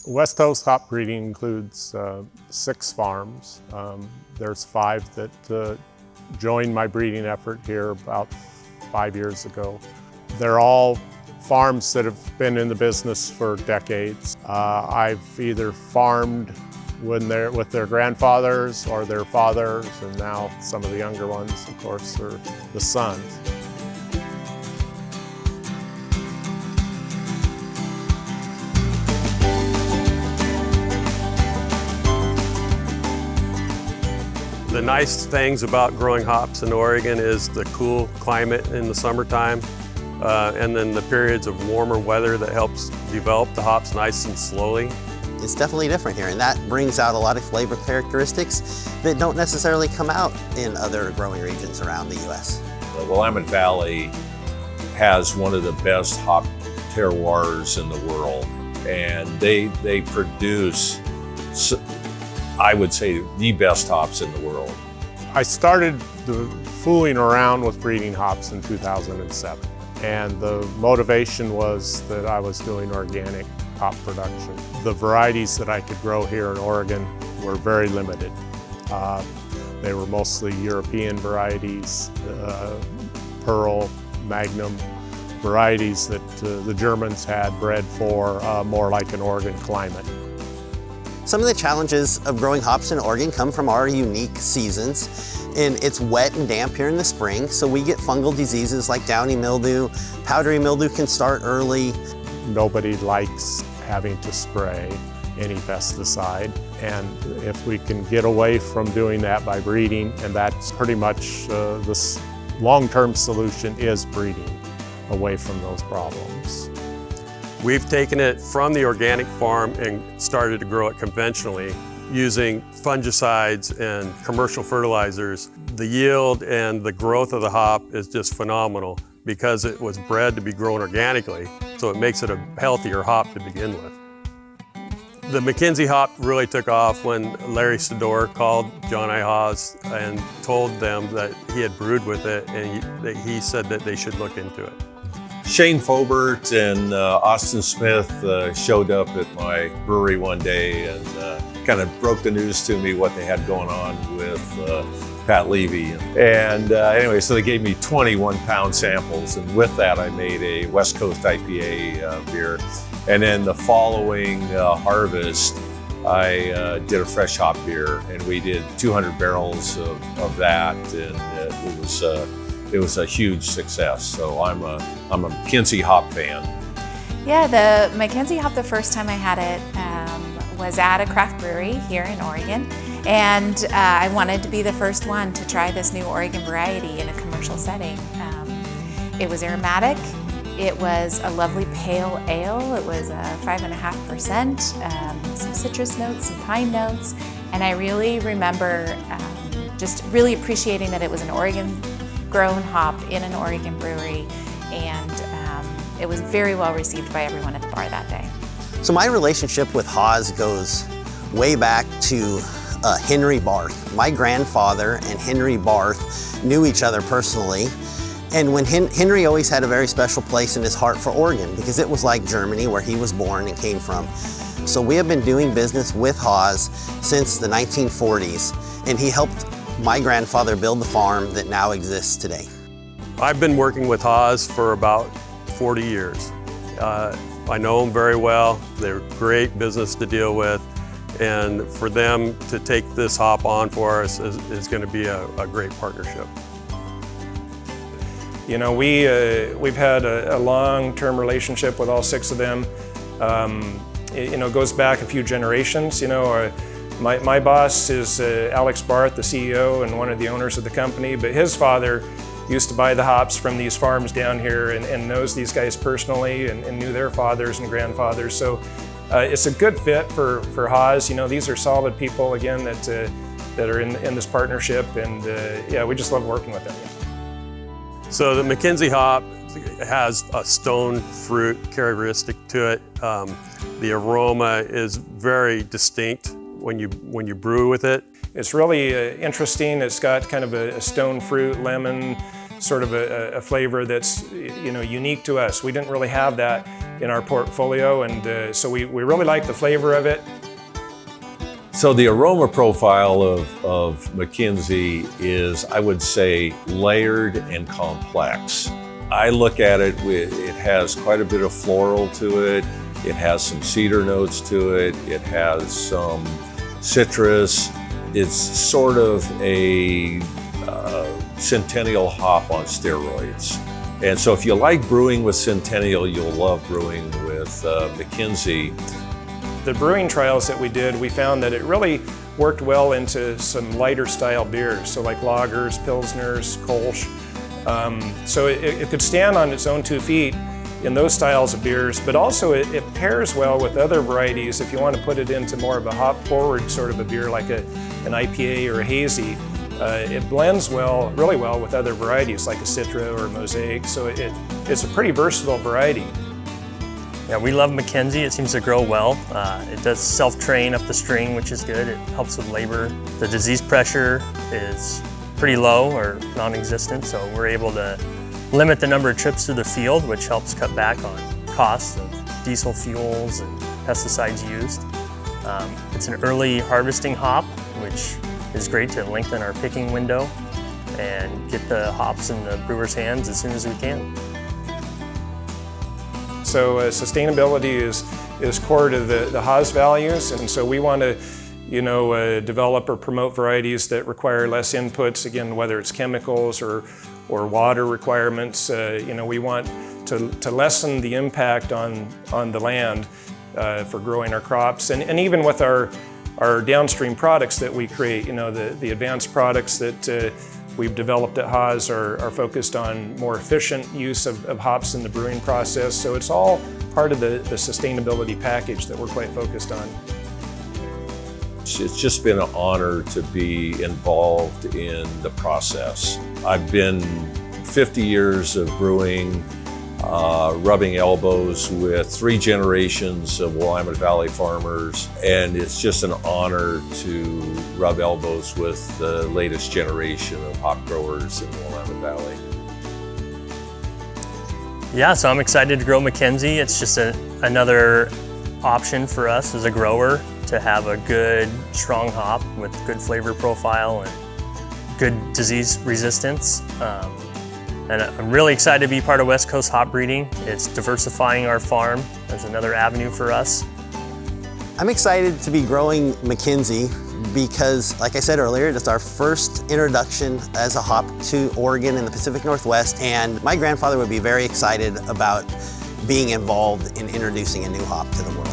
West Coast hop breeding includes 6 farms. There's 5 that joined my breeding effort here about 5 years ago. They're all farms that have been in the business for decades. I've either farmed with their grandfathers or their fathers, and now some of the younger ones, of course, are the sons. The nice things about growing hops in Oregon is the cool climate in the summertime, and then the periods of warmer weather that helps develop the hops nice and slowly. It's definitely different here, and that brings out a lot of flavor characteristics that don't necessarily come out in other growing regions around the U.S. The Willamette Valley has one of the best hop terroirs in the world, and they produce, I would say, the best hops in the world. I started fooling around with breeding hops in 2007, and the motivation was that I was doing organic hop production. The varieties that I could grow here in Oregon were very limited. They were mostly European varieties, Pearl, Magnum, varieties that the Germans had bred for more like an Oregon climate. Some of the challenges of growing hops in Oregon come from our unique seasons. And it's wet and damp here in the spring, so we get fungal diseases like downy mildew. Powdery mildew can start early. Nobody likes having to spray any pesticide, and if we can get away from doing that by breeding, and that's pretty much this long-term solution is breeding away from those problems. We've taken it from the organic farm and started to grow it conventionally using fungicides and commercial fertilizers. The yield and the growth of the hop is just phenomenal because it was bred to be grown organically, so it makes it a healthier hop to begin with. The McKenzie hop really took off when Larry Sador called John I. Haas and told them that he had brewed with it, and he said that they should look into it. Shane Fobert and Austin Smith showed up at my brewery one day and kind of broke the news to me what they had going on with Pat Levy. And anyway, so they gave me 21-pound samples, and with that I made a West Coast IPA beer. And then the following harvest, I did a fresh hop beer, and we did 200 barrels of that, and it was a huge success. So I'm a McKenzie hop fan. Yeah, the McKenzie hop, the first time I had it was at a craft brewery here in Oregon. And I wanted to be the first one to try this new Oregon variety in a commercial setting. It was aromatic. It was a lovely pale ale. It was 5.5%, some citrus notes, some pine notes. And I really remember just really appreciating that it was an Oregon grown hop in an Oregon brewery, and it was very well received by everyone at the bar that day. So my relationship with Haas goes way back to Henry Barth. My grandfather and Henry Barth knew each other personally, and when Henry always had a very special place in his heart for Oregon because it was like Germany where he was born and came from. So we have been doing business with Haas since the 1940s, and he helped my grandfather build the farm that now exists today. I've been working with Haas for about 40 years. I know them very well. They're great business to deal with, and for them to take this hop on for us is going to be a great partnership. You know, we've had a long-term relationship with all 6 of them. It goes back a few generations. My boss is Alex Barth, the CEO and one of the owners of the company, but his father used to buy the hops from these farms down here and knows these guys personally and knew their fathers and grandfathers. So it's a good fit for Haas. These are solid people, again, that are in this partnership, and yeah, we just love working with them. So the McKenzie hop has a stone fruit characteristic to it. The aroma is very distinct when you brew with it. It's really interesting. It's got kind of a stone fruit, lemon, sort of a flavor that's unique to us. We didn't really have that in our portfolio, and so we really like the flavor of it. So the aroma profile of McKenzie is, I would say, layered and complex. I look at it, it has quite a bit of floral to it. It has some cedar notes to it. It has some citrus. It's sort of a Centennial hop on steroids. And so if you like brewing with Centennial, you'll love brewing with McKenzie. The brewing trials that we did, we found that it really worked well into some lighter style beers, so like lagers, pilsners, kolsch. So it could stand on its own 2 feet in those styles of beers, but also it pairs well with other varieties if you want to put it into more of a hop-forward sort of a beer like an IPA or a hazy. It blends well, really well with other varieties like a Citra or a Mosaic, so it's a pretty versatile variety. Yeah, we love McKenzie. It seems to grow well. It does self-train up the string, which is good. It helps with labor. The disease pressure is pretty low or non-existent, so we're able to limit the number of trips through the field, which helps cut back on costs of diesel fuels and pesticides used. It's an early harvesting hop, which is great to lengthen our picking window and get the hops in the brewer's hands as soon as we can. So sustainability is core to the Haas values, and so we want to, develop or promote varieties that require less inputs. Again, whether it's chemicals or water requirements, we want to lessen the impact on the land for growing our crops, and even with our downstream products that we create. The advanced products that we've developed at Haas are focused on more efficient use of hops in the brewing process. So it's all part of the sustainability package that we're quite focused on. It's just been an honor to be involved in the process. I've been 50 years of brewing, rubbing elbows with 3 generations of Willamette Valley farmers, and it's just an honor to rub elbows with the latest generation of hop growers in the Willamette Valley. Yeah, so I'm excited to grow McKenzie. It's just another option for us as a grower to have a good, strong hop with good flavor profile and good disease resistance. And I'm really excited to be part of West Coast hop breeding. It's diversifying our farm as another avenue for us. I'm excited to be growing McKenzie because, like I said earlier, it's our first introduction as a hop to Oregon and the Pacific Northwest, and my grandfather would be very excited about being involved in introducing a new hop to the world.